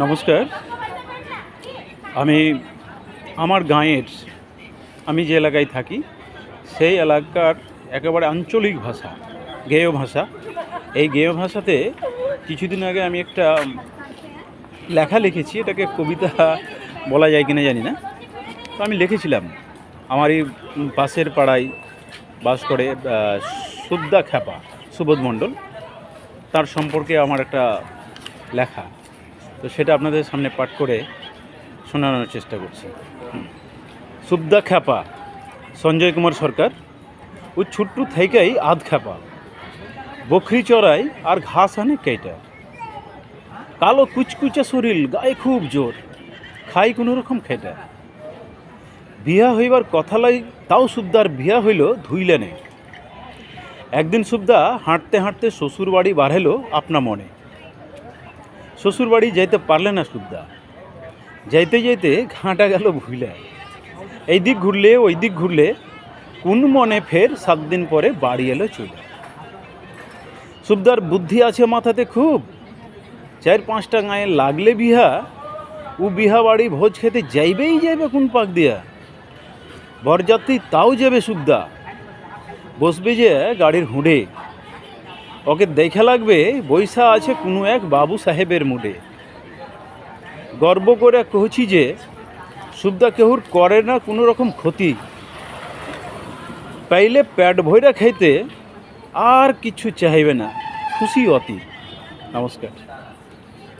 নমস্কার। আমি আমার গাঁয়ের আমি যে এলাকায় থাকি সেই এলাকার একেবারে আঞ্চলিক ভাষা, গেয় ভাষা। এই গেয় ভাষাতে কিছুদিন আগে আমি একটা লেখা লিখেছি। এটাকে কবিতা বলা যায় কিনা জানি না, তো আমি লিখেছিলাম। আমার এই পাশের পাড়ায় বাস করে সুদ্দা খ্যাপা সুবোধ মণ্ডল, তার সম্পর্কে আমার একটা লেখা, তো সেটা আপনাদের সামনে পাঠ করে শোনানোর চেষ্টা করছি। সুদ্দা খ্যাপা সঞ্জয় কুমার সরকার। ও ছুট্টু থেকেই আধ খ্যাপা, বকরি চড়াই আর ঘাস আনে কেটা। কালো কুচকুচা শরীর, গায়ে খুব জোর, খাই কোনো রকম খেটা। বিয়া হইবার কথা লাই, তাও সুদ্দার বিয়া হইল ধুইলেনে। একদিন সুদ্দা হাঁটতে হাঁটতে শ্বশুর বাড়ি বার হলো আপনা মনে। শ্বশুর বাড়ি যাইতে পারলে না সুদ্দা, যাইতে যাইতে ঘাঁটা গেল ভুইলা। এই দিক ঘুরলে ওই দিক ঘুরলে, কোন মনে ফের 7 দিন পরে বাড়ি এলো চলে। সুদ্দার বুদ্ধি আছে মাথাতে খুব, 4-5টা গায়ে লাগলে বিহা, ও বিহা বাড়ি ভোজ খেতে যাইবেই যাইবে কোন পাক দিয়া। বরযাত্রী তাও যাবে সুদ্দা, বসবে যে গাড়ির হুঁড়ে। ওকে দেখে লাগবে বৈশা আছে কোনো এক বাবু সাহেবের মুডে। গর্ব করে কহছি যে সুদ্দা কেহুর করে না কোনো রকম ক্ষতি, পাইলে পেট ভইরা খাইতে আর কিছু চাইবে না, খুশি অতি। নমস্কার।